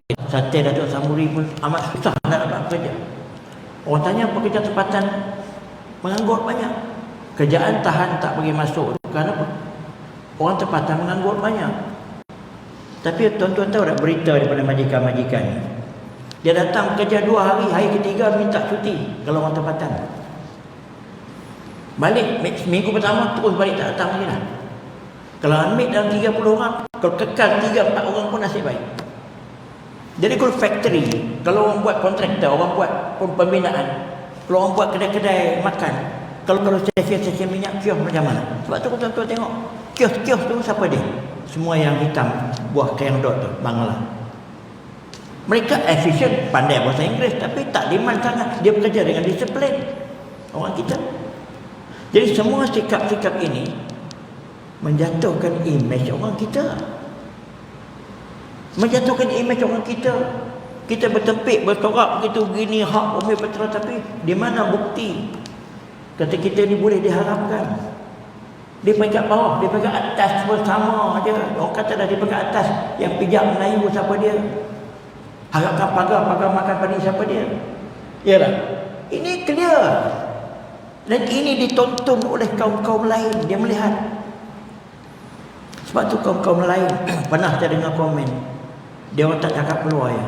Sate Datuk Samuri pun amat susah nak dapat kerja. Orang tanya pekerja tempatan menganggur banyak. Kerjaan tahan tak bagi masuk. Kenapa? Orang tempatan menganggur banyak. Tapi tuan-tuan tahu tak berita daripada majikan-majikan ni? Dia datang kerja 2 hari, hari ketiga minta cuti kalau orang tempatan. Balik minggu pertama terus balik tak datang lagi lah. Kalau ambil dalam 30 orang, kalau kekal 3-4 orang pun nasib baik. Jadi kalau factory, kalau orang buat kontraktor, orang buat pembinaan, kalau orang buat kedai-kedai makan, kalau stesen minyak, kios macam mana? Sebab tu tuan-tuan tengok, kios-kios tu siapa dia? Semua yang hitam, buah kayang dot tu, Bangla. Mereka efisien, pandai bahasa Inggeris, tapi tak demand sangat. Dia bekerja dengan disiplin. Orang kita. Jadi semua sikap-sikap ini menjatuhkan imej orang kita. Menjatuhkan imej orang kita. Kita bertempik, bersorak begitu gini hak Umi Petra, tapi di mana bukti kata kita ni boleh diharapkan? Di peringkat bawah, di peringkat atas bersama aja. Orang kata dah di peringkat atas, yang pijak Melayu siapa dia? Harapkan pagar makan padi siapa dia? Yalah. Ini clear. Dan ini ditonton oleh kaum-kaum lain. Dia melihat. Sebab tu kaum-kaum lain pernah saya dengar komen. Dia orang tak cakap keluar ya.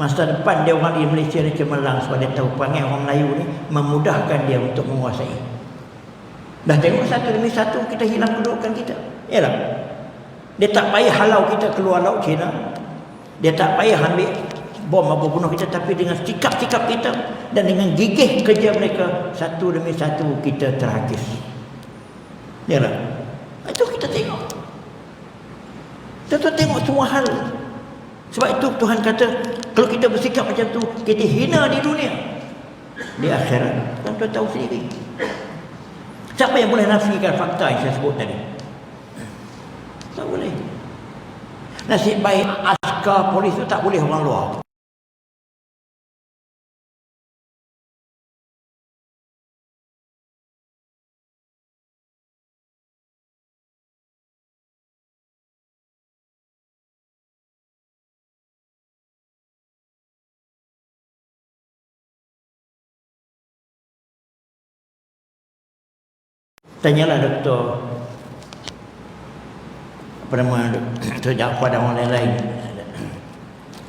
Masa depan dia orang di Malaysia ni cemerlang sebab dia tahu perangai orang Melayu ni memudahkan dia untuk menguasai. Dah tengok satu demi satu kita hilang kedudukan kita. Yalah. Dia tak payah halau kita keluar laut China. Dia tak payah ambil bom apa bunuh kita, tapi dengan sikap-sikap kita dan dengan gigih kerja mereka, satu demi satu kita terhakis. Yalah. Itu kita tengok. Kita tengok semua hal. Sebab itu Tuhan kata, kalau kita bersikap macam tu, kita hina di dunia. Di akhirat, tuan-tuan tahu sendiri. Siapa yang boleh nafikan fakta yang saya sebut tadi? Tak boleh. Nasib baik askar polis itu tak boleh orang luar. Tanyalah Dr. apa nama Dr. Jaafar dan orang lain-lain,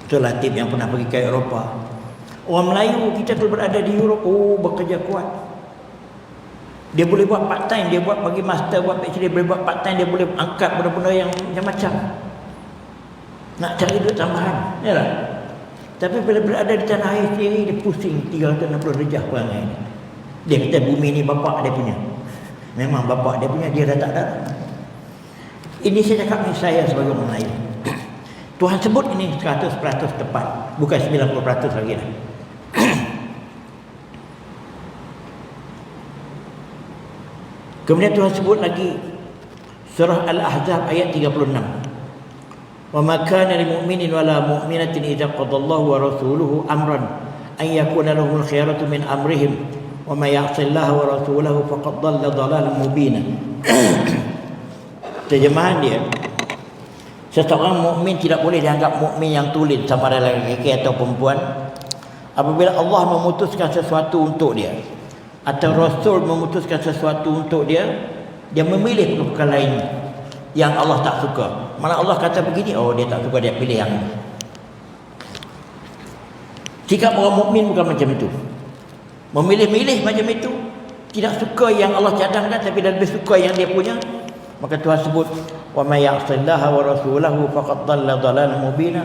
Dr. Latif yang pernah pergi ke Eropah. Orang Melayu kita kalau berada di Eropah, bekerja kuat. Dia boleh buat part time, dia buat bagi master, buat PhD, dia boleh buat part time, dia boleh angkat benda-benda yang macam-macam. Nak cari duit tambahan, yalah. Tapi bila berada di tanah air sendiri, dia pusing 360 derajat perangai ni. Dia kata bumi ni bapak dia punya. Memang bapak dia punya, dia dah tak ada. Ini saya cakap ni saya sebagai orang Melayu. Tuhan sebut ini 100% tepat, bukan 90% lagi dah. Kemudian Tuhan sebut lagi surah Al-Ahzab ayat 36. Wa ma kana lil mu'minin wala mu'minatin idza qadallahu wa rasuluhu amran an yakuna lahumul khiyaratu min amrihim. Wa may ya'sillaha wa rasulahu faqad dhalla dhalalan mubina. Terjemahan dia, seseorang mukmin tidak boleh dianggap mukmin yang tulen sama ada lelaki atau perempuan apabila Allah memutuskan sesuatu untuk dia atau Rasul memutuskan sesuatu untuk dia, dia memilih perkara lain yang Allah tak suka. Malah Allah kata begini, oh dia tak suka, dia pilih yang ini. Sikap orang mukmin bukan macam itu. Memilih-milih macam itu, tidak suka yang Allah cadangkan tapi lebih suka yang dia punya. Maka Tuhan sebut, wa may ya'sillaha wa rasulahu faqad dhalla dhalalan mubina.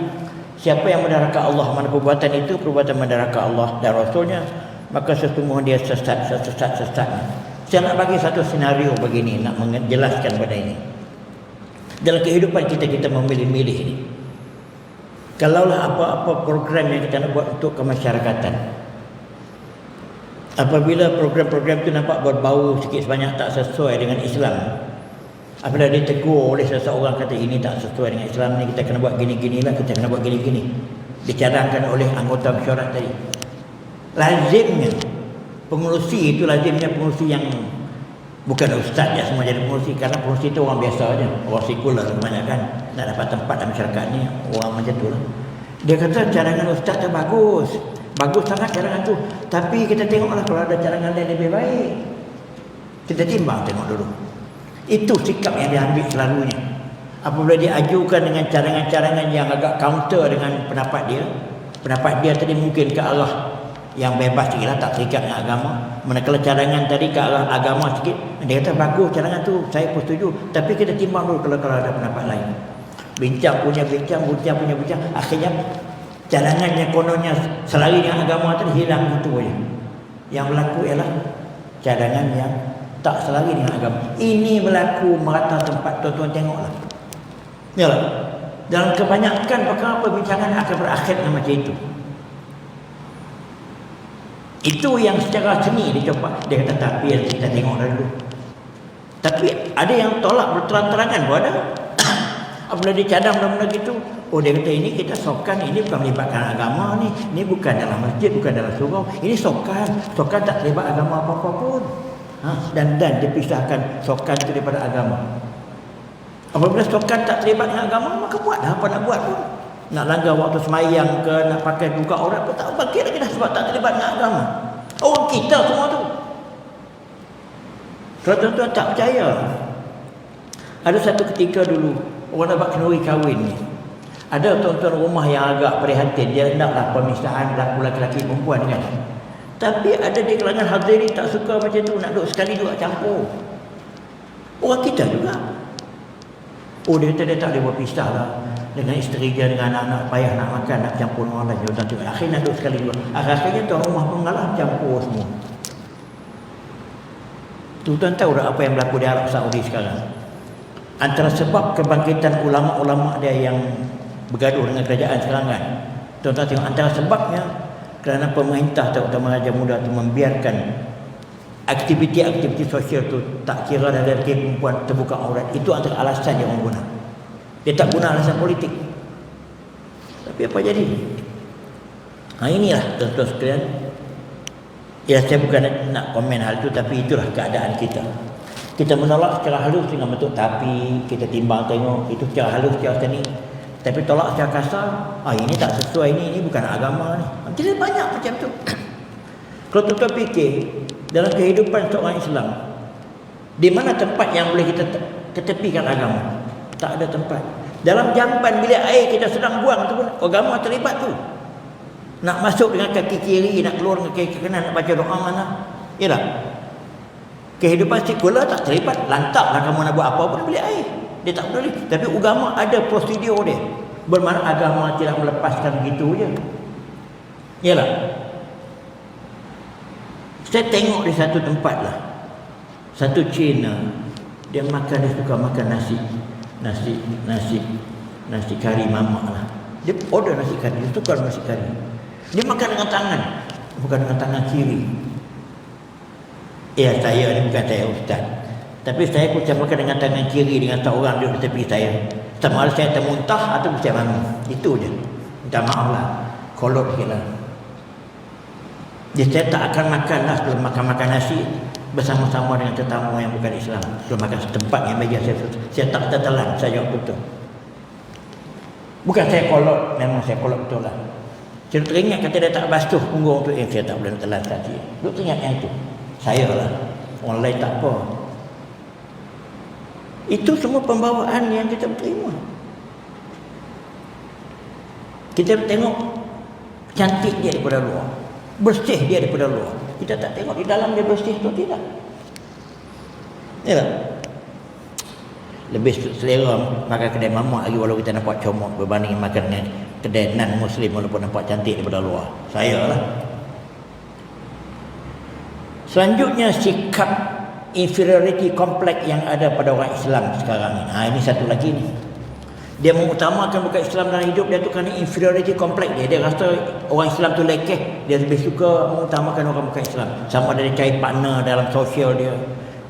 Siapa yang menderhaka Allah, mana perbuatan itu perbuatan menderhaka Allah dan Rasulnya, maka sesungguhnya dia sesat. Saya nak bagi satu senario begini, nak menjelaskan pada ini. Dalam kehidupan kita memilih-milih ini. Kalaulah apa-apa program yang kita nak buat untuk kemasyarakatan, apabila program-program itu nampak berbau sikit sebanyak tak sesuai dengan Islam, apabila ditegur oleh seseorang kata ini tak sesuai dengan Islam ni, kita kena buat gini-ginilah, kita kena buat gini-gini, dicadangkan oleh anggota mesyuarat tadi, lazimnya pengurusi itu pengurusi yang bukan ustaz ya, semua jadi pengurusi, karena pengurusi itu orang biasa aja, orang sekular kebanyakan, nak dapat tempat dalam masyarakat ni orang macam tu lah. Dia kata cadangan ustaz tu bagus. Bagus sangat cadangan tu. Tapi kita tengoklah kalau ada cadangan lain lebih baik. Kita timbang tengok dulu. Itu sikap yang dia ambil selalunya. Apabila dia ajukan dengan cadangan-cadangan yang agak counter dengan pendapat dia. Pendapat dia tadi mungkin ke arah yang bebas sikit lah, tak terikat dengan agama. Manakala cadangan tadi ke arah agama sikit, dia kata bagus cadangan tu, saya pun setuju. Tapi kita timbang dulu kalau ada pendapat lain. Bincang punya bincang, akhirnya cadangan yang kononnya selari dengan agama tadi hilang itu saja. Yang berlaku ialah cadangan yang tak selari dengan agama. Ini berlaku merata tempat, tuan-tuan tengoklah. Yalah. Dalam kebanyakan perkara perbincangan akan berakhir dengan macam itu. Itu yang secara seni dia coba. Dia kata tapi kita tengok dulu. Tapi ada yang tolak berterang-terangan pun ada. Apabila dia cadang benda-benda gitu, oh dia kata ini kita sokan, ini bukan melibatkan agama ni. Ini bukan dalam masjid, bukan dalam surau. Ini sokan. Sokan tak terlibat agama apa-apa pun. Dan dipisahkan sokan itu daripada agama. Apabila sokan tak terlibat dengan agama, maka buatlah apa nak buat pun. Nak langgar waktu semayang ke, nak pakai buka aurat pun tak bagi lagi dah sebab tak terlibat dengan agama. Orang kita semua tu. Kalau tuan-tuan tak percaya, ada satu ketika dulu orang nak buat kenduri kahwin ni. Ada tuan-tuan rumah yang agak prihatin, dia naklah pemisahan berlaku lelaki perempuan kan. Tapi ada di kalangan hadirin tak suka macam tu, nak duduk sekali dua campur. Orang kita juga. Oh dia kata dia tak boleh buat pisah lah dengan isteri dia, dengan anak-anak, payah nak makan, nak campur dengan orang lain. Akhirnya nak duduk sekali dua. Akhirnya tuan rumah pun ngalah campur semua. Tuan tahu tak apa yang berlaku di Arab Saudi sekarang? Antara sebab kebangkitan ulama-ulama dia yang bergaduh dengan kerajaan sekarang kan, tuan tengok antara sebabnya kerana pemerintah terutama Raja Muda itu membiarkan aktiviti-aktiviti sosial tu tak kira dah lelaki perempuan terbuka aurat. Itu antara alasan yang orang guna. Dia tak guna alasan politik. Tapi apa jadi? Inilah tuan-tuan sekalian. Ya saya bukan nak komen hal itu, tapi itulah keadaan kita. Kita menolak secara halus dengan bentuk tapi, kita timbang tengok itu secara halus, secara seni. Tapi tolak secara kasar, ini tak sesuai, ini bukan agama ni. Jadi banyak macam tu. Kalau tuan-tuan fikir dalam kehidupan seorang Islam, di mana tempat yang boleh kita ketepikan agama? Tak ada tempat. Dalam jamban bilik air kita sedang buang tu pun agama terlibat tu. Nak masuk dengan kaki kiri, nak keluar dengan kaki kanan, nak baca doa mana? Yalah. Kehidupan sekular tak terlibat. Lantaklah kamu nak buat apa pun bilik air. Dia tak peduli. Tapi agama ada prosedur dia. Bermakna agama tidak melepaskan begitu je. Yalah. Saya tengok di satu tempat lah. Satu Cina, dia makan, dia suka makan nasi kari mamak lah. Dia order nasi kari, dia suka nasi kari. Dia makan dengan tangan, bukan dengan tangan kiri. Saya ni bukan saya ustaz, tapi saya pun makan dengan tangan kiri dengan seorang duduk di tepi saya. Sama ada saya termuntah atau saya mami. Itu je. Minta maaf lah, kolot sikit lah. Jadi saya tak akan makan lah setelah makan nasi bersama-sama dengan tetamu yang bukan Islam. Setelah makan setempat yang meja saya tak tertelan, saya jawab betul. Bukan saya kolot, memang saya kolot betul lah. Saya teringat kata dia tak basuh punggung tu, saya tak boleh telan tadi. Duk teringat yang itu. Saya lah. Orang lain tak apa. Itu semua pembawaan yang kita terima. Kita tengok cantik dia daripada luar, bersih dia daripada luar. Kita tak tengok di dalam dia bersih atau tidak. Ya. Lebih selera makan kedai mamak lagi walau kita nampak comot berbanding makan dengan kedai non muslim walaupun nampak cantik daripada luar. Saya lah. Selanjutnya sikap inferiority complex yang ada pada orang Islam sekarang ni. Ini satu lagi ni. Dia mengutamakan bukan Islam dalam hidup dia tu kerana inferiority complex dia. Dia rasa orang Islam tu lekeh, dia lebih suka mengutamakan orang bukan Islam. Sama ada dia cari partner dalam sosial dia,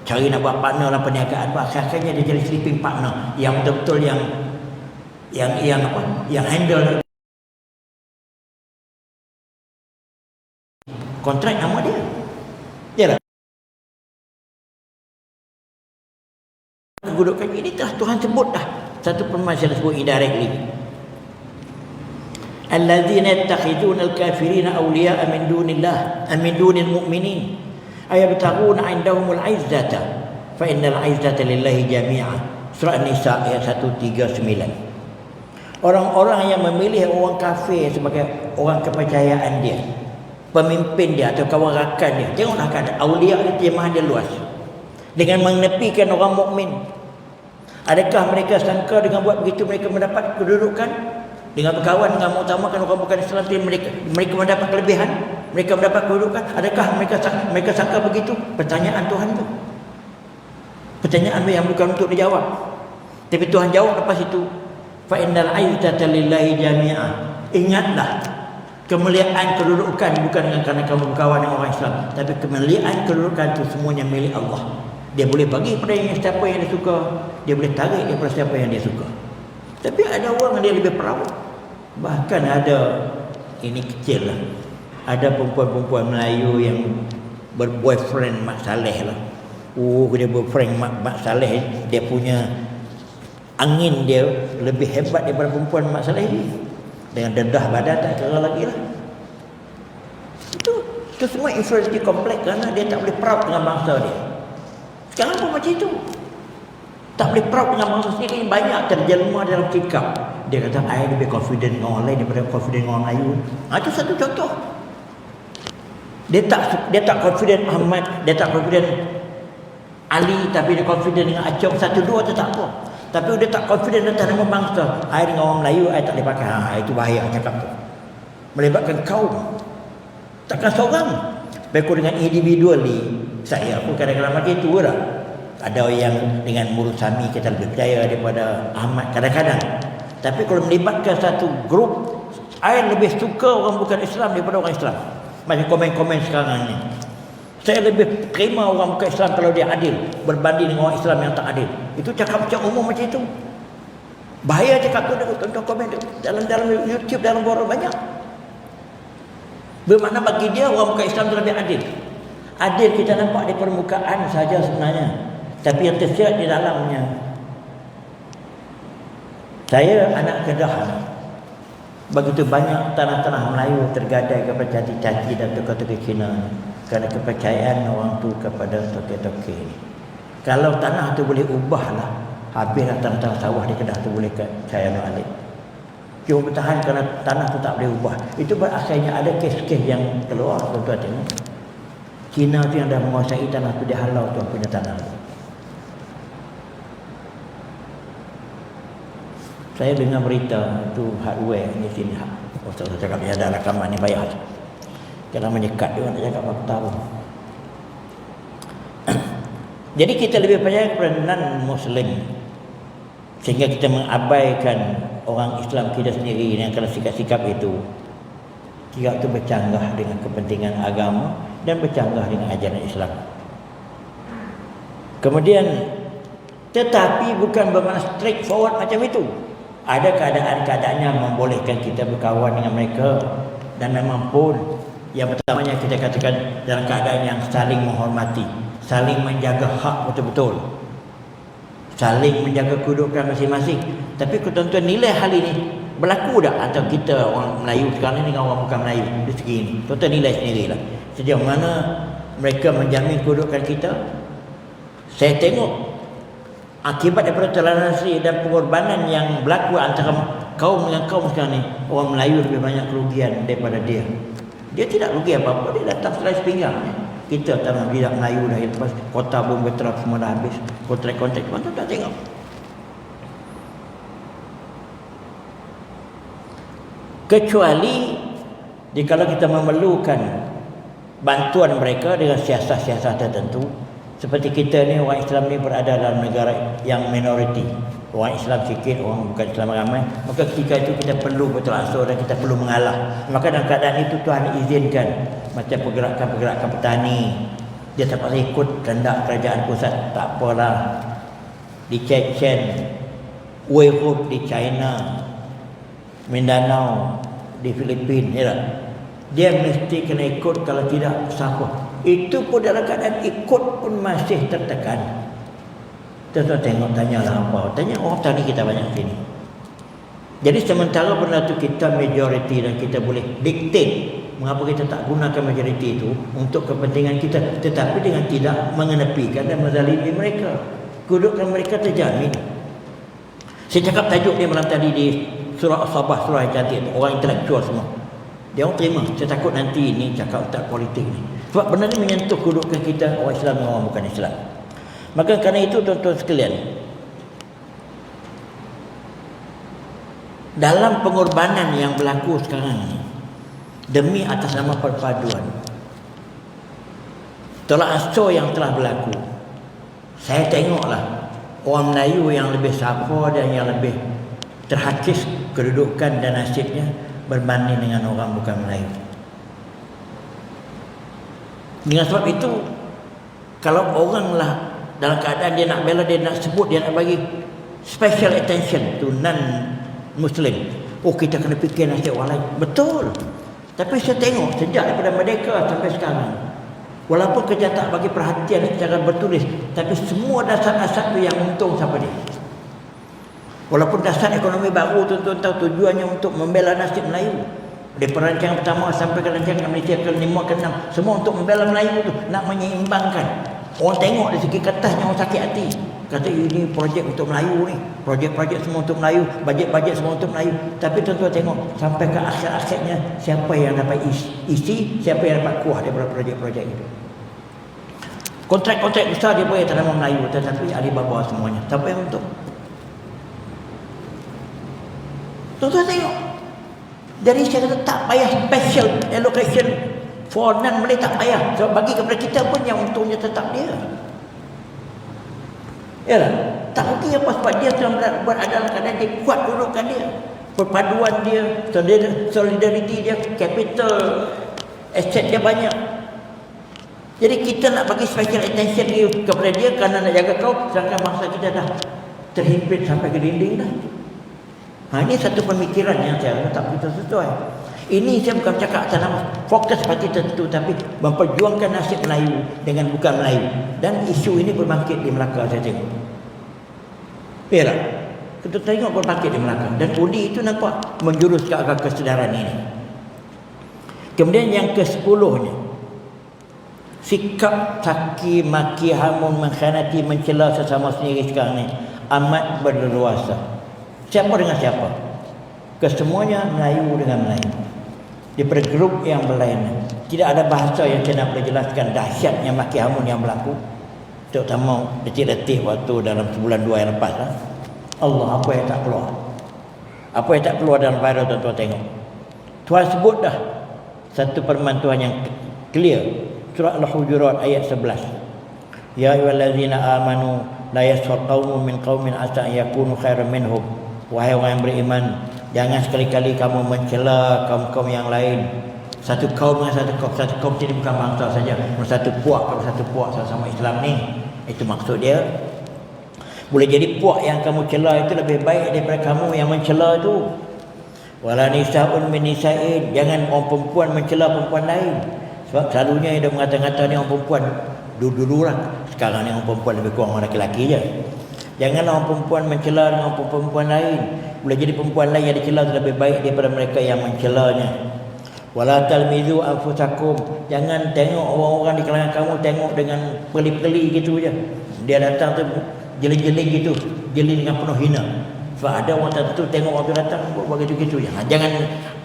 cari nak buat partner dalam perniagaan, akhirnya dia jadi sleeping partner yang betul-betul yang handle kontrak nama dia. Yalah. Kedudukan ini telah Tuhan sebut dah. Satu permasalahan sebut indirectly. alladzina yattakhiduna al-kafirina awliya'a min dunillah min dunil mu'minin ayabtaghuna 'indahumul 'izzata fa innal 'izzata lillahi jami'a. Surah An-Nisa ayat 139. Orang-orang yang memilih orang kafir sebagai orang kepercayaan dia, pemimpin dia atau kawan rakan dia, tengoklah kata aulia ni terjemahan dia luas. Dengan menepikan orang mukmin, adakah mereka sangka dengan buat begitu mereka mendapat kedudukan? Dengan berkawan dengan mengutamakan orang bukan Islam, mereka mendapat kelebihan, mereka mendapat kedudukan? Adakah mereka sangka begitu? Pertanyaan Tuhan tu, pertanyaan yang bukan untuk dijawab, tapi Tuhan jawab lepas itu, fa innal 'izzata lillahi jami'a. Ingatlah, kemuliaan kedudukan bukan dengan kerana kamu berkawan dengan orang Islam, tapi kemuliaan kedudukan itu semuanya milik Allah. Dia boleh bagi pada siapa yang dia suka, dia boleh tarik daripada siapa yang dia suka. Tapi ada orang yang dia lebih proud. Bahkan ada, ini kecil lah, ada perempuan-perempuan Melayu yang berboyfriend Mak Saleh lah. Dia boyfriend Mak Saleh, dia punya angin dia lebih hebat daripada perempuan Mak Saleh ni. Dengan dedah badan tak kira lagi lah. Itu semua inferiority complex kerana dia tak boleh proud dengan bangsa dia. Sekarang pun macam itu. Tak boleh proud dengan bangsa sendiri. Banyak terjelma dalam sikap. Dia kata, I lebih confident dengan orang lain daripada confident dengan orang Melayu. Itu satu contoh. Dia tak confident Ahmad, dia tak confident Ali, tapi dia confident dengan Acong. Satu dua tu tak apa. Tapi dia tak confident atas nama bangsa. I dengan orang Melayu, I tak boleh pakai. Itu bahaya cakap tu. Melibatkan kaum. Takkan seorang. Berikut dengan individually. Saya pun kadang-kadang macam itu lah. Ada yang dengan Murusami kita lebih percaya daripada Ahmad kadang-kadang. Tapi kalau melibatkan satu grup, I lebih suka orang bukan Islam daripada orang Islam. Macam komen-komen sekarang ni. Saya lebih terima orang bukan Islam kalau dia adil berbanding dengan orang Islam yang tak adil. Itu cakap macam umum macam itu. Bahaya cakap tu, tonton komen dalam YouTube, dalam forum banyak. Bermakna bagi dia orang bukan Islam tu lebih adil. Adil kita nampak di permukaan saja sebenarnya, tapi yang tersirat di dalamnya. Saya anak Kedah. Begitu banyak tanah-tanah Melayu tergadai kepada caci-caci dan tokoh-tokoh Cina kerana kepercayaan orang tu kepada tokoh-tokoh ini. Kalau tanah tu boleh ubahlah, habislah tanah-tanah sawah di Kedah tu boleh saya balik. Cuma bertahan kerana tanah tu tak boleh ubah. Itu berakhirnya ada kes-kes yang keluar, tuan-tuan tengok. Cina tu yang dah menguasai tanah tu, dia halau tuan punya tanah tu. Saya dengar berita tu hardware ni sini. Saya cakap dia ada rakaman ni bayar. Jangan menyekat dia nak cakap apa tahu. Jadi kita lebih percaya kepada non-Muslim, sehingga kita mengabaikan orang Islam kita sendiri dengan kerana sikap-sikap itu. Sikap itu bercanggah dengan kepentingan agama dan bercanggah dengan ajaran Islam. Kemudian, tetapi bukan bermakna straightforward macam itu. Ada keadaan-keadaan yang membolehkan kita berkawan dengan mereka, dan memang pun yang pertamanya kita katakan dalam keadaan yang saling menghormati, saling menjaga hak betul-betul, saling menjaga kedudukan masing-masing. Tapi tuan-tuan nilai hal ini berlaku tak antara kita orang Melayu sekarang ni dengan orang bukan Melayu di segi ini? Tuan-tuan nilai sendirilah sejauh mana mereka menjamin kedudukan kita. Saya tengok akibat daripada toleransi dan pengorbanan yang berlaku antara kaum dengan kaum sekarang ni, orang Melayu lebih banyak kerugian daripada dia. Dia tidak rugi apa-apa, dia datang selai sepinggang. Kita tanah bidak Melayu dah lepas, kota bom beterap semua dah habis, kontrak-kontrak tuan-tuan tak tengok. Kecuali jika kita memerlukan bantuan mereka dengan siasat-siasat tertentu. Seperti kita ni, orang Islam ni berada dalam negara yang minoriti, orang Islam sikit, orang bukan Islam ramai. Maka ketika itu kita perlu betul ansur dan kita perlu mengalah. Maka dalam keadaan itu Tuhan izinkan macam pergerakan-pergerakan petani, dia terpaksa ikut kehendak kerajaan pusat. Tak apalah, di Chechen, Uyghur di China, Mindanao di Filipina, ya tak? Dia mesti kena ikut, kalau tidak siapa. Itu pun dalam keadaan ikut pun masih tertekan. Tuan-tuan tengok, tanyalah apa. Tanya orang tani kita banyak sini. Jadi sementara benda tu kita majoriti dan kita boleh dictate mengapa kita tak gunakan majoriti itu untuk kepentingan kita, tetapi dengan tidak mengenepikan dan menzalimi mereka. Kedudukan mereka terjamin. Saya cakap tajuk dia malam tadi di surah As-Sabah, surah yang cantik, orang intelektual semua. Dia orang terima. Saya takut nanti ini cakap ustaz politik ni. Sebab benda ni menyentuh kedudukan kita orang Islam dan orang bukan Islam. Maka kerana itu tuan-tuan sekalian, dalam pengorbanan yang berlaku sekarang ni demi atas nama perpaduan, tolak ansur yang telah berlaku, saya tengoklah orang Melayu yang lebih sabar dan yang lebih terhakis kedudukan dan nasibnya berbanding dengan orang bukan Melayu. Dengan sebab itu, kalau orang lah dalam keadaan dia nak bela, dia nak sebut, dia nak bagi special attention to non-Muslim, oh kita kena fikir nasib orang lain. Betul. Tapi saya tengok sejak daripada Merdeka sampai sekarang, walaupun kerja tak bagi perhatian secara bertulis, tapi semua dasar-dasar tu yang untung siapa dia? Walaupun dasar ekonomi baru tuan-tuan tahu tujuannya untuk membela nasib Melayu. Dari perancangan pertama sampai ke rancangan Malaysia ke-5 ke-6, semua untuk membela Melayu tu, nak menyeimbangkan. Orang tengok dari segi kertasnya orang sakit hati. Kata ini projek untuk Melayu ni, projek-projek semua untuk Melayu, bajet-bajet semua untuk Melayu. Tapi tuan-tuan tengok sampai ke akhir-akhirnya, siapa yang dapat isi, siapa yang dapat kuah daripada projek-projek itu. Kontrak-kontrak besar dia boleh tanam Melayu, tetapi Alibaba semuanya, siapa yang untung? Tuan-tuan tengok. Jadi saya kata tak payah special allocation for non-Malay, tak payah. Sebab bagi kepada kita pun yang untungnya tetap dia. Yalah, tak rugi apa, sebab dia sedang berada dalam keadaan dia kuat kedudukan dia, perpaduan dia, solidariti dia, capital asset dia banyak. Jadi kita nak bagi special attention dia kepada dia kerana nak jaga kau, sedangkan bangsa kita dah terhimpit sampai ke dinding dah. Ini satu pemikiran yang saya rasa tak betul sesuai. Ini saya bukan cakap atas nama fokus parti tertentu, tapi memperjuangkan nasib Melayu dengan bukan Melayu. Dan isu ini berbangkit di Melaka, saya tengok. Yalah, kita tengok berbangkit di Melaka. Dan undi itu nampak menjurus ke arah kesedaran ini. Kemudian yang ke-10-nya, sikap caki, maki, hamun, mengkhianati, mencela sesama sendiri sekarang ni amat berleluasa. Siapa dengan siapa? Kesemuanya Melayu dengan Melayu. Daripada grup yang berlainan. Tidak ada bahasa yang saya nak boleh jelaskan dahsyatnya maki hamun yang berlaku. Terutama detik-detik waktu dalam sebulan 2 yang lepas lah. Allah, apa yang tak keluar? Apa yang tak keluar dalam viral, tuan-tuan tengok. Tuhan sebut dah satu firman Tuhan yang clear. Surah Al-Hujurat ayat 11. Ya ayyuhallazina amanu la yaskhar qaumun min qaumin asa yakunu khairan minhum. Wahai orang yang beriman, jangan sekali-kali kamu mencela kaum-kaum yang lain. Satu kaum dengan satu kaum ini bukan bangsa saja, satu puak kalau satu puak sama Islam ni. Itu maksud dia. Boleh jadi puak yang kamu cela itu lebih baik daripada kamu yang mencela tu. Wala nisa'un min nisa'in, jangan orang perempuan mencela perempuan lain. Sebab selalunya dia mengata-ngata ni orang perempuan dulu-dulu lah. Sekarang ni orang perempuan lebih kurang orang lelaki je. Janganlah orang perempuan mencela dengan perempuan lain. Boleh jadi perempuan lain yang dicela lebih baik daripada mereka yang mencelanya. Wala talmizu anfusakum, jangan tengok orang-orang di kalangan kamu tengok dengan peli-peli gitu je. Dia datang tu jeling-jeling gitu, jeling dengan penuh hina. Sebab ada orang tertentu tengok orang tu datang buat begitu-gitu. Jangan,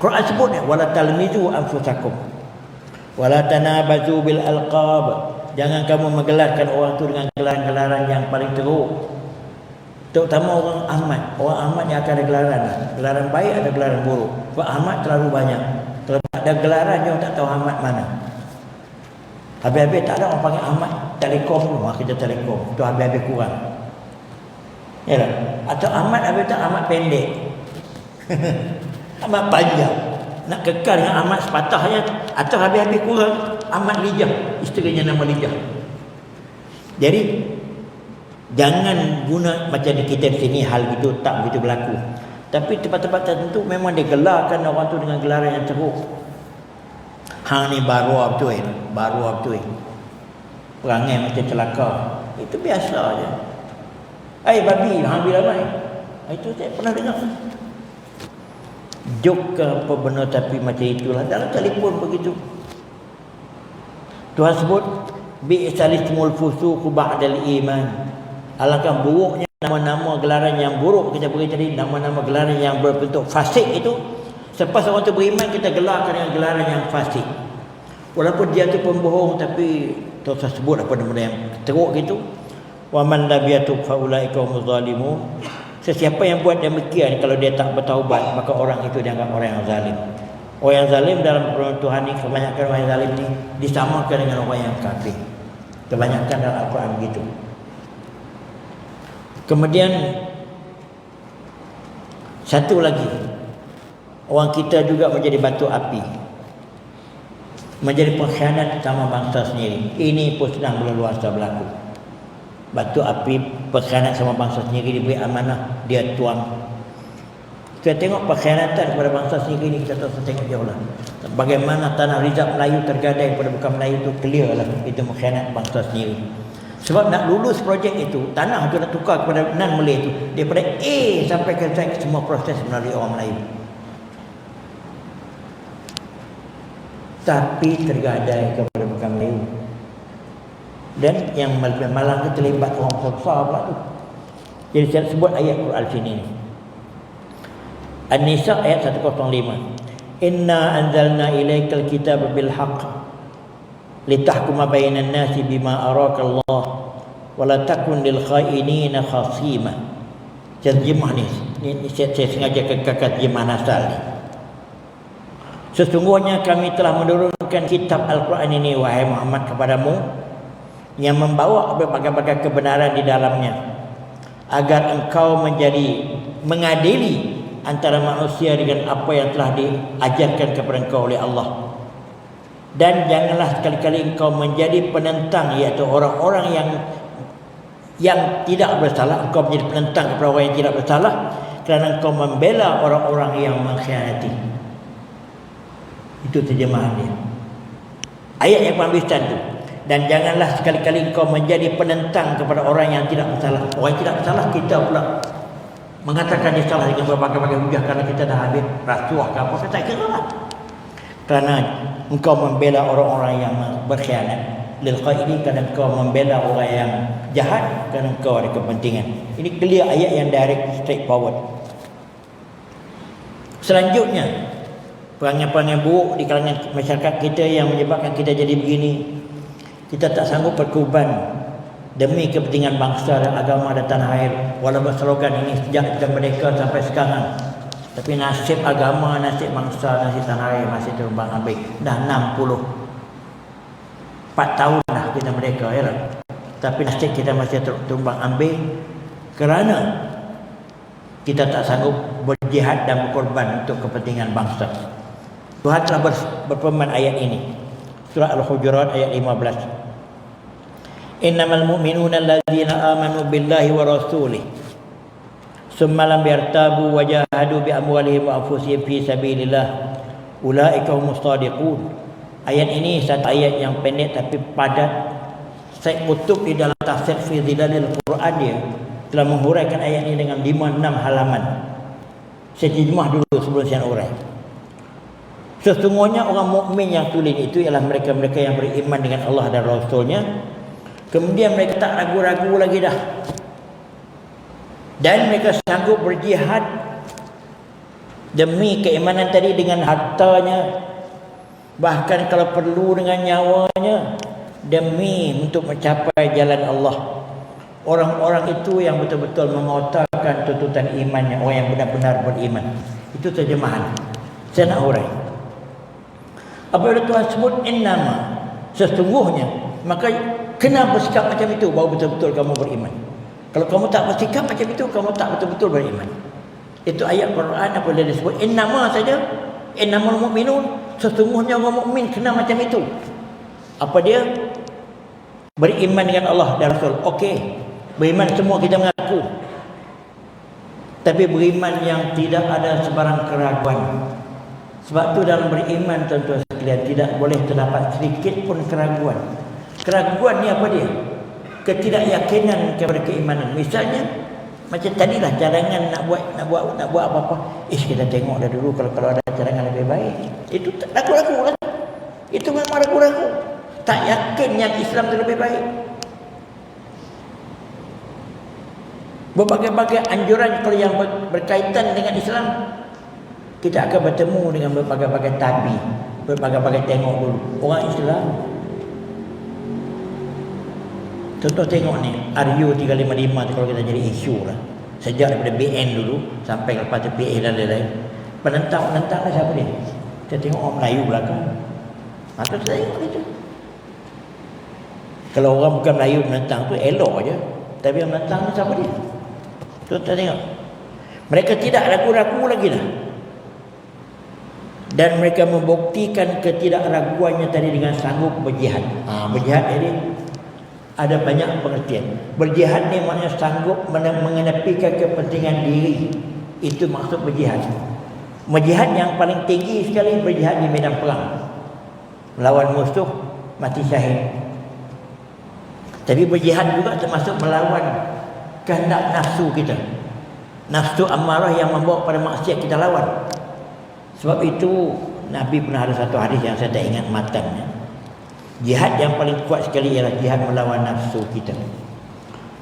Quran sebut ni wala talmizu anfusakum. Wala tanabazu bil alqab, jangan kamu menggelarkan orang tu dengan gelaran-gelaran yang paling teruk. Terutama orang Ahmad. Orang Ahmad yang akan ada gelaran. Gelaran baik, ada gelaran buruk. Sebab Ahmad terlalu banyak. Kalau tak ada gelaran, dia tak tahu Ahmad mana. Habis-habis tak ada orang panggil Ahmad Telekom tu. Kerja Telekom. Itu habis-habis kurang. Ya tak? Atau Ahmad habis tak Ahmad pendek. Ahmad panjang. Nak kekal dengan Ahmad sepatahnya. Atau habis-habis kurang Ahmad Lijah. Isterinya nama Lijah. Jadi jangan guna macam di kita di sini hal itu tak begitu berlaku. Tapi tempat-tempat tertentu memang digelarkan orang tu dengan gelaran yang teruk. Hang ni baru betul, baru betul. Perangai macam celaka. Itu biasa aja. Babi, hang bilang mai. Itu saya pernah dengar. Jok ke apa benda tapi macam itulah. Dalam telefon begitu. Tuhan sebut bi'salismul fusuqu ba'dal iman. Alangkah buruknya nama-nama gelaran yang buruk kita beri tadi, nama-nama gelaran yang berbentuk fasik itu. Selepas orang tu beriman, kita gelarkan dengan gelaran yang fasik. Walaupun dia tu pembohong, tapi Tuhan sebut apa nama yang teruk gitu. Wa man lam yatub fa ulaika humuz zalimun. Sesiapa yang buat demikian, kalau dia tak bertaubat, maka orang itu dianggap orang yang zalim. Orang yang zalim dalam perintah Tuhan ni, kebanyakan orang yang zalim ni disamakan dengan orang yang kafir. Kebanyakan dalam Al-Quran begitu. Kemudian satu lagi, orang kita juga menjadi batu api, menjadi pengkhianat sama bangsa sendiri. Ini pun sedang berleluasa berlaku. Batu api pengkhianat sama bangsa sendiri, diberi amanah, dia tuang. Kita tengok pengkhianatan kepada bangsa sendiri ni, kita terus tengok jauh lah. Bagaimana tanah rizab Melayu tergadai pada bukan Melayu tu, clear lah. Itu mengkhianat bangsa sendiri. Sebab nak lulus projek itu, tanah tu nak tukar kepada non-Malay tu, daripada A sampai ke Z, semua proses melalui orang Melayu. Tapi tergadai kepada bukan Melayu. Dan yang malang itu terlibat orang besar pula tu. Jadi saya sebut ayat Quran sini. An-Nisa ayat 105. Inna anzalna ilaikal kitaba bil haqq litahkuma bainan nasi bima araka Allah wa la takun lil khainina khasima. Terjemah ni saya sengaja kekal terjemah asal ni. Sesungguhnya kami telah menurunkan kitab Al-Quran ini, wahai Muhammad, kepadamu, yang membawa berbagai-bagai kebenaran di dalamnya, agar engkau mengadili antara manusia dengan apa yang telah diajarkan kepada engkau oleh Allah. Dan janganlah sekali-kali engkau menjadi penentang, iaitu orang-orang yang tidak bersalah. Engkau menjadi penentang kepada orang yang tidak bersalah kerana engkau membela orang-orang yang mengkhianati. Itu terjemahan dia. Ayat yang pengambilan tu. Dan janganlah sekali-kali engkau menjadi penentang kepada orang yang tidak bersalah. Orang yang tidak bersalah, kita pula mengatakan dia salah dengan berbagai-bagai hujah kerana kita dah habis rasuah ke apa, kita kira lah. Kerana engkau membela orang-orang yang berkhianat. Lil qaidi, kerana engkau membela orang yang jahat, kerana engkau ada kepentingan. Ini clear ayat yang direct, straightforward. Selanjutnya, perangai-perangai buruk di kalangan masyarakat kita yang menyebabkan kita jadi begini. Kita tak sanggup berkorban demi kepentingan bangsa dan agama dan tanah air. Walaupun slogan ini sejak kita merdeka sampai sekarang, tapi nasib agama, nasib bangsa, nasib tanah air masih terumbang ambing. Dah 64 tahun dah kita merdeka, ya lah. Tapi nasib kita masih terumbang ambing kerana kita tak sanggup berjihad dan berkorban untuk kepentingan bangsa. Tuhan telah berfirman ayat ini, surah Al-Hujurat ayat 15. Innamal mu'minuna alladzina amanu billahi wa rasulih summa lam yartabu wa jahadu bi amwalihim wa anfusihim fi sabilillah ulaika humus shadiqun. Ayat ini satu ayat yang pendek tapi padat. Syekh Qutb di dalam tafsir fi Zilalil Quran dia telah menghuraikan ayat ini dengan 5-6 halaman. Saya terjemah dulu sebelum saya urai. Sesungguhnya orang mukmin yang tulen itu ialah mereka-mereka yang beriman dengan Allah dan Rasul-Nya. Kemudian mereka tak ragu-ragu lagi dah. Dan mereka sanggup berjihad demi keimanan tadi dengan hartanya, bahkan kalau perlu dengan nyawanya, demi untuk mencapai jalan Allah. Orang-orang itu yang betul-betul mengotakkan tuntutan imannya, orang yang benar-benar beriman. Itu terjemahan. Saya nak urai. Apabila Tuhan sebut innama, sesungguhnya, maka kena bersikap macam itu baru betul-betul kamu beriman. Kalau kamu tak bersikap macam itu, kamu tak betul-betul beriman. Itu ayat Quran apabila disebut innama saja, innamal mu'minun, sesungguhnya orang mukmin kena macam itu. Apa dia? Beriman dengan Allah dan Rasul. Okey, beriman semua kita mengaku. Tapi beriman yang tidak ada sebarang keraguan. Sebab tu dalam beriman, tuan-tuan sekalian, tidak boleh terdapat sedikit pun keraguan. Keraguan ni apa dia? Ketidakyakinan kepada keimanan. Misalnya, Macam tadilah cadangan nak buat apa-apa. Kita tengok dah dulu kalau ada cadangan lebih baik. Itu ragu-ragu lah. Itu memang ragu-ragu. Tak yakin yang Islam itu lebih baik. Berbagai-bagai anjuran kalau yang berkaitan dengan Islam, kita akan bertemu dengan berbagai-bagai tabi, berbagai-bagai tengok dulu orang Islam. Contoh tengok ni RU 355 tu kalau kita jadi isu lah. Sejak daripada BN dulu sampai lepas tu PA dan lain-lain. Penentang lah siapa dia? Kita tengok orang Melayu belakang. Maka kita tengok itu. Kalau orang bukan Melayu menentang tu elok aja. Tapi yang menentang tu siapa dia? Tu kita tengok. Mereka tidak ragu-ragu lagi dah. Dan mereka membuktikan ketidakraguannya tadi dengan sanggup berjihad. Berjihad jadi ada banyak pengertian. Berjihad ni maknanya sanggup mengenepikan kepentingan diri. Itu maksud berjihad. Berjihad yang paling tinggi sekali berjihad di medan perang. Melawan musuh mati syahid. Tapi berjihad juga termasuk melawan kehendak nafsu kita. Nafsu amarah yang membawa pada maksiat kita lawan. Sebab itu Nabi pernah ada satu hadis yang saya tak ingat matanya. Jihad yang paling kuat sekali ialah jihad melawan nafsu kita.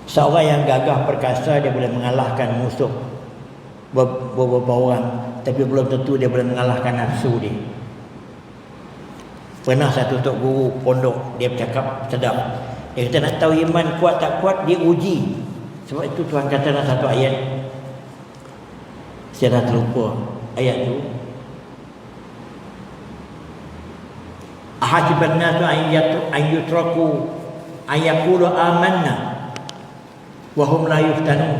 Seorang yang gagah perkasa dia boleh mengalahkan musuh beberapa orang, tapi belum tentu dia boleh mengalahkan nafsu dia. Pernah satu tok guru pondok dia bercakap sedap. Dia kata nak tahu iman kuat tak kuat dia uji. Sebab itu Tuhan kata dalam satu ayat, saya dah terlupa ayat tu. Ahasiban nasu an yutraku ayaqulu amanna wa hum la yuftanun.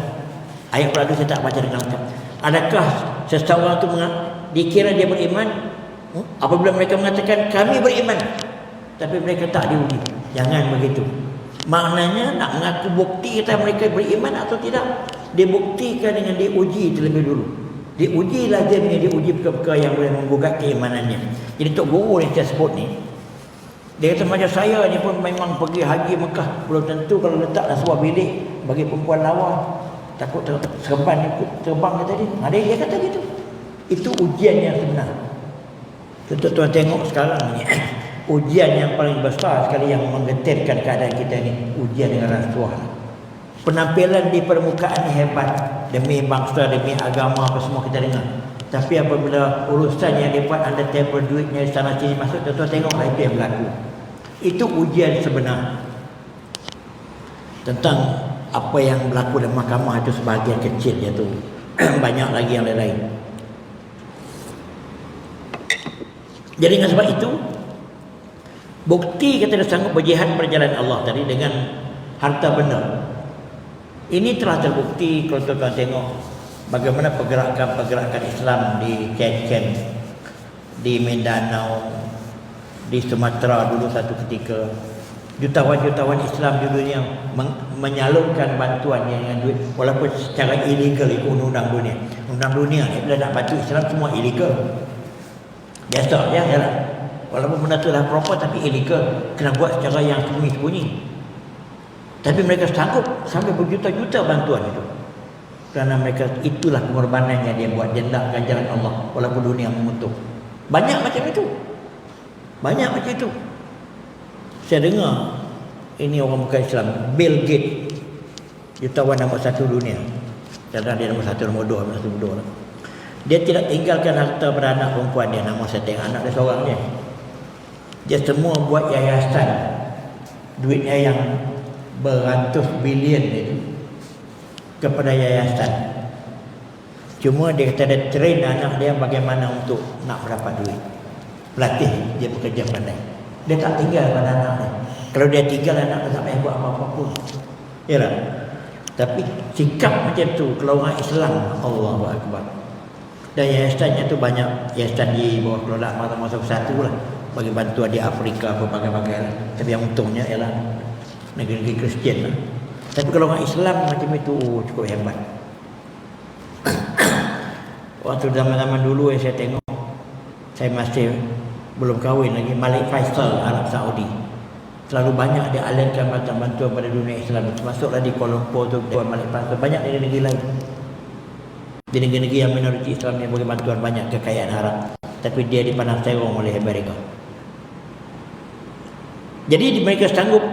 Ayat pertama saya tak baca dengan lengkap. Adakah seseorang itu dikira dia beriman apabila mereka mengatakan kami beriman tapi mereka tak diuji? Jangan begitu. Maknanya nak mengaku bukti kata mereka beriman atau tidak, dibuktikan dengan diuji terlebih dulu. Diuji lazimnya, diuji perkara-perkara yang boleh menggugat keimanannya. Jadi Tok Guru yang saya sebut ni, dia kata macam saya ni pun memang pergi haji Mekah, belum tentu kalau letaklah sebuah bilik bagi perempuan lawa, takut serban ikut terbang kata dia. Dia kata gitu. Itu ujian yang sebenar. Tuan-tuan tengok sekarang ni ujian yang paling besar sekali yang menggetirkan keadaan kita ni, ujian dengan rasuah. Penampilan di permukaan ni hebat, demi bangsa, demi agama apa semua kita dengar. Tapi apabila urusan yang dibuat under table, duitnya di sana sini masuk, tuan-tuan tengoklah itu yang berlaku. Itu ujian sebenar. Tentang apa yang berlaku dalam mahkamah itu sebahagian kecil je tu. Banyak lagi yang lain-lain. Jadi dengan sebab itu, bukti kita dah sanggup berjihad berjalan Allah tadi dengan harta benda. Ini telah terbukti kalau tuan-tuan tengok bagaimana pergerakan Islam di Aceh, di Mindanao, di Sumatera dulu satu ketika. Jutawan-jutawan Islam di dunia menyalurkan bantuan dengan duit walaupun secara ilegal ikut undang-undang dunia. Undang dunia ni bila nak bantu Islam semua ilegal. Biasa ya lah. Walaupun benda tu dah proper tapi ilegal, kena buat secara yang sembunyi-sembunyi. Tapi mereka sanggup sampai berjuta-juta bantuan itu. Kerana mereka itulah pengorbanan yang dia buat, dia nak ganjaran Allah walaupun dunia mengutuk. Banyak macam itu. Banyak macam itu. Saya dengar ini orang bukan Islam, Bill Gates, jutawan nombor 1 dunia. Kadang dia nombor 1, nombor 2, nombor 1, lah. Dia tidak tinggalkan harta pada anak perempuan dia. Nama saya tengok anak dia seorang je. Dia semua buat yayasan. Duitnya yang beratus bilion itu kepada yayasan. Cuma dia kata dia train anak dia bagaimana untuk nak mendapat duit. Pelatih dia bekerja pandai. Dia tak tinggal pada anak dia. Kalau dia tinggal anak dia tak payah buat apa-apa pun. Yalah. Tapi sikap macam tu kalau orang Islam, Allahu Akbar. Dan yayasannya tu banyak, yayasan di bawah kelolaan Mahkamah Satu lah, bagi bantuan di Afrika berbagai-bagai lah. Tapi yang untungnya ialah negeri-negeri Kristian lah. Tapi kalau orang Islam macam itu cukup hebat. Waktu zaman-zaman dulu yang saya tengok, saya masih belum kahwin lagi, Malik Faisal Arab Saudi. Terlalu banyak dia alirkan bantuan pada dunia Islam. Termasuklah di Kuala Lumpur tu, di Malaysia, banyak di negeri lain. Di negeri-negeri yang minoriti Islam yang bagi bantuan banyak kekayaan haram, tapi dia dipandang terong oleh Amerika. Jadi mereka sanggup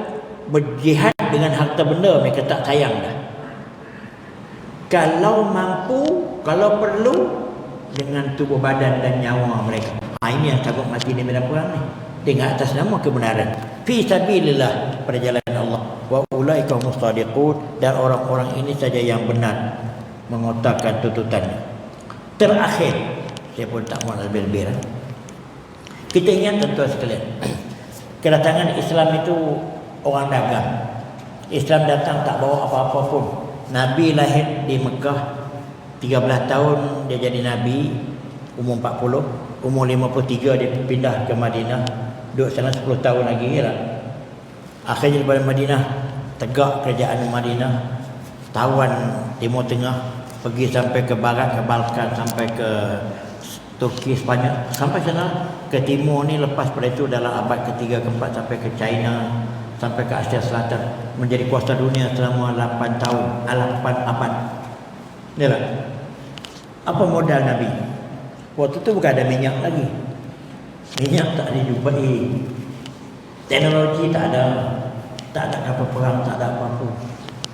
berjihad dengan harta benda, mereka tak sayang dah. Kalau mampu, kalau perlu, dengan tubuh badan dan nyawa mereka. Ini yang sanggup mati di medan perang ni, dengan atas nama kebenaran. Fi sabilillah, perjalanan Allah. Wa ulaika mustadiqun, dan orang-orang ini saja yang benar mengotakkan tuntutannya. Terakhir, saya pun tak mahu lebih-lebih. Kita ingat tuan-tuan sekalian, kedatangan Islam itu orang dagang. Islam datang tak bawa apa-apa pun. Nabi lahir di Mekah, 13 tahun dia jadi Nabi, umur 40, umur 53 dia pindah ke Madinah, duduk sana 10 tahun lagi lah. Akhirnya daripada Madinah, tegak kerajaan Madinah, tawan Timur Tengah, pergi sampai ke barat, ke Balkan, sampai ke Turki, Spanyol, sampai sana ke timur ni. Lepas pada itu dalam abad ketiga, keempat sampai ke China, sampai ke Asia Selatan, menjadi kuasa dunia selama 8 tahun, 8 abad. Yalah. Apa modal Nabi? Waktu tu bukan ada minyak lagi. Minyak tak dijumpai. Teknologi tak ada. Tak ada kapal perang, tak ada apa-apa.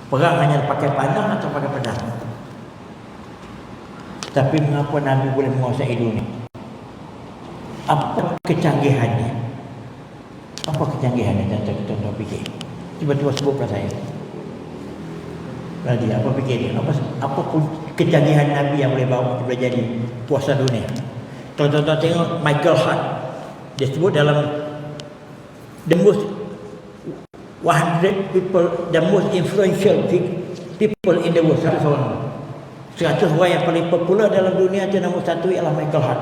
Perang hanya pakai panah atau pakai pedang. Tapi mengapa Nabi boleh menguasai dunia? Apa kecanggihannya? Apa kecanggihannya? Tuan-tuan fikir. Tiba-tiba sebut pada saya. Berarti apa fikir dia? Apa kecanggihan Nabi yang boleh bawa boleh jadi puasa dunia? Kalau tuan-tuan tengok Michael Hart, dia sebut dalam the most 100 people, the most influential people in the world, 100 orang. 100 orang yang paling popular dalam dunia itu, nombor satu ialah Michael Hart.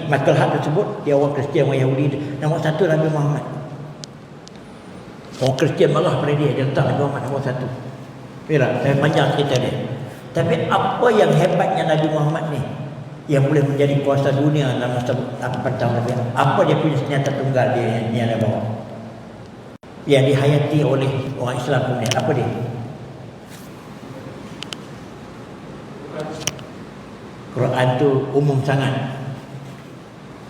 Michael Hart tersebut dia orang Kristian, orang Yahudi. Nombor satu Nabi Muhammad. Orang Kristian marah pada dia letak Nabi Muhammad nombor satu. Saya panjang cerita dia. Tapi apa yang hebatnya Nabi Muhammad ni, yang boleh menjadi kuasa dunia dalam masa 8 tahun lebih? Apa dia punya senjata tunggal dia yang dia bawa, yang dihayati oleh orang Islam kemudian? Apa dia? Quran tu umum sangat.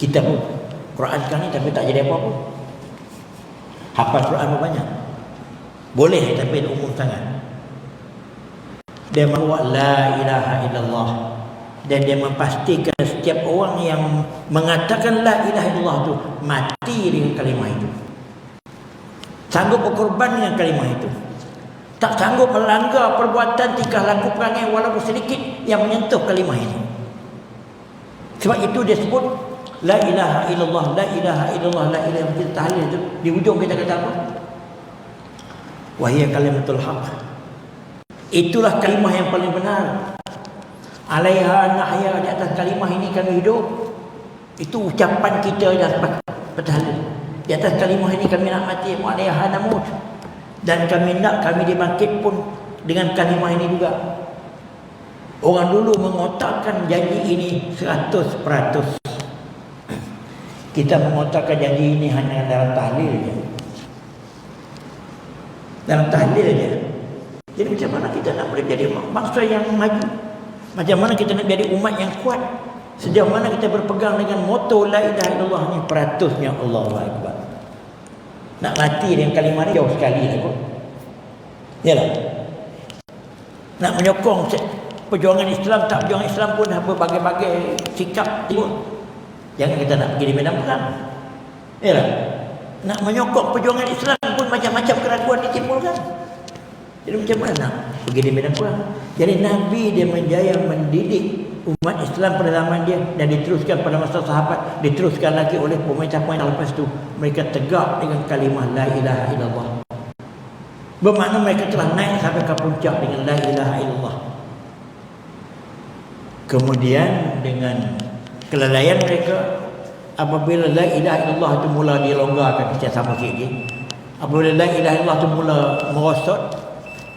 Kita pun Quran sekarang ni tapi tak jadi apa-apa. Hafal Quran pun banyak. Boleh tapi umum sangat. Dia membawa la ilaha illallah, dan dia memastikan setiap orang yang mengatakan la ilaha illallah tu mati dengan kalimah itu. Sanggup berkorban dengan kalimah itu. Tak sanggup melanggar perbuatan tingkah laku perangai walaupun sedikit yang menyentuh kalimah ini. Sebab itu dia sebut la ilaha illallah, la ilaha illallah, la ilaha illallah. Kita tahlil itu di hujung kita kata apa? Wa hiya kalimatul haq. Itulah kalimah yang paling benar. Alaiha nahya, di atas kalimah ini kami hidup. Itu ucapan kita dah bertahlil. Di atas kalimah ini kami nak mati, wa alaiha namut. Dan kami nak kami dibangkit pun dengan kalimah ini juga. Orang dulu mengotakkan janji ini 100%. Kita mengotakkan janji ini hanya dalam tahlil je. Dalam tahlil je. Jadi macam mana kita nak boleh jadi bangsa yang maju? Macam mana kita nak jadi umat yang kuat? Sejauh mana kita berpegang dengan moto la ilaha illallah ni, peratusnya Allahu Akbar. Nak mati dengan kalimah ni jauh sekali lah kot. Yalah. Nak menyokong perjuangan Islam, tak perjuangan Islam pun berbagai-bagai sikap timbul. Jangan kita nak pergi di medan perang. Yalah. Nak menyokong perjuangan Islam pun macam-macam keraguan ditimbulkan. Jadi macam mana nak pergi di medan perang? Jadi Nabi dia menjaya mendidik umat Islam pada zaman dia, dan diteruskan pada masa sahabat, diteruskan lagi oleh pemerintah-pemerintah lepas itu. Mereka tegak dengan kalimah la ilaha illallah. Bermakna mereka telah naik sampai ke puncak dengan la ilaha illallah. Kemudian dengan kelalaian mereka, apabila la ilaha illallah itu mula dilonggarkan, kita sama sikit. Apabila la ilaha illallah itu mula merosot,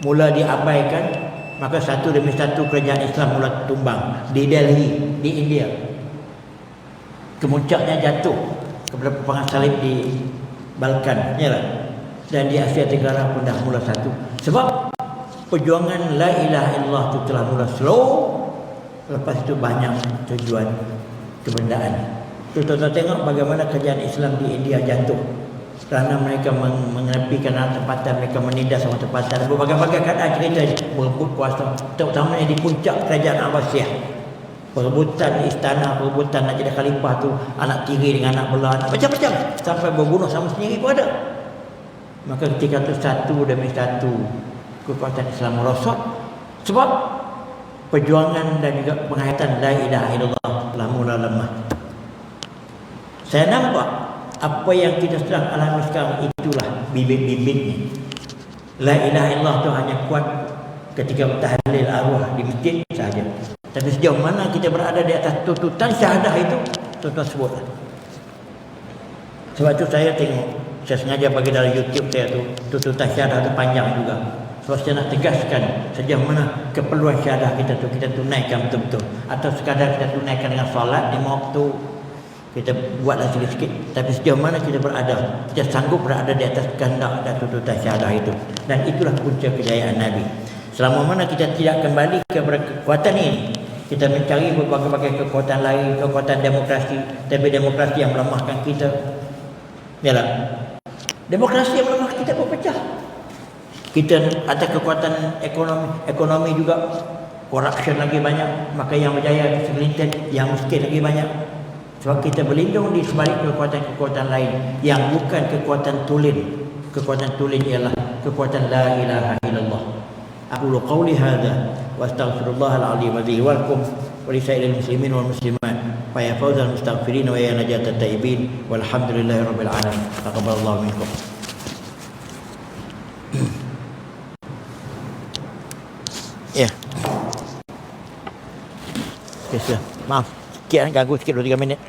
mula diabaikan, maka satu demi satu kerajaan Islam mula tumbang. Di Delhi, di India, kemuncaknya jatuh kepada peperangan salib di Balkan, yalah. dan di Asia Tenggara pun dah mula satu. Sebab perjuangan la ilaha illallah itu telah mula slow, lepas itu banyak tujuan kebendaan. Tuan-tuan tengok bagaimana kerajaan Islam di India jatuh kerana mereka mengenepikan tempatan, mereka menindas sama tempatan. Berbagai-bagai keadaan cerita berebut kuasa, terutamanya di puncak kerajaan Abbasiyah. Perebutan istana, perebutan nak jadi khalifah tu, anak tiri dengan anak belah, macam-macam, sampai berbunuh sama sendiri pun ada. Maka ketika itu satu demi satu kekuatan Islam merosot sebab perjuangan dan juga penghayatan la ilaha illallah telah mula lemah. Saya nampak apa yang kita sedang alami sekarang itulah bibit-bibitnya. La ilaha illallah itu hanya kuat ketika bertahlil arwah di masjid saja. Tapi sejauh mana kita berada di atas tuntutan syahadah itu, tuan-tuan sebutlah. Sebab itu saya tengok, saya sengaja bagi dalam YouTube saya tu, tuntutan syahadah itu panjang juga. Sebab saya nak tegaskan sejauh mana keperluan syahadah kita tu kita tunaikan betul-betul. Atau sekadar kita tunaikan dengan solat 5 waktu, kita buatlah sikit-sikit. Tapi sejauh mana kita berada, kita sanggup berada di atas kehendak dan tuntutan syahadah itu. Dan itulah punca kejayaan Nabi. Selama mana kita tidak kembali kepada kekuatan ini, kita mencari berbagai-bagai kekuatan lain, kekuatan demokrasi, tapi demokrasi yang melemahkan kita. Yalah, demokrasi yang melemahkan kita berpecah. Kita ada kekuatan ekonomi juga, corruption lagi banyak, maka yang berjaya segelintir, yang miskin lagi banyak. Sebab kita berlindung di sebalik kekuatan-kekuatan lain yang bukan kekuatan tulen. Kekuatan tulen ialah kekuatan la ilaha illallah. Aqulu qawli hadha wa astaghfirullahal azim li wa lakum wa li sa'iril muslimin wal muslimat fa ya fawzal mustaghfirin wa ya najatat taibin walhamdulillahi rabbil alamin. Taqabbalallahu minkum. Ya. Maaf, sikit ganggu sikit 2-3 minit.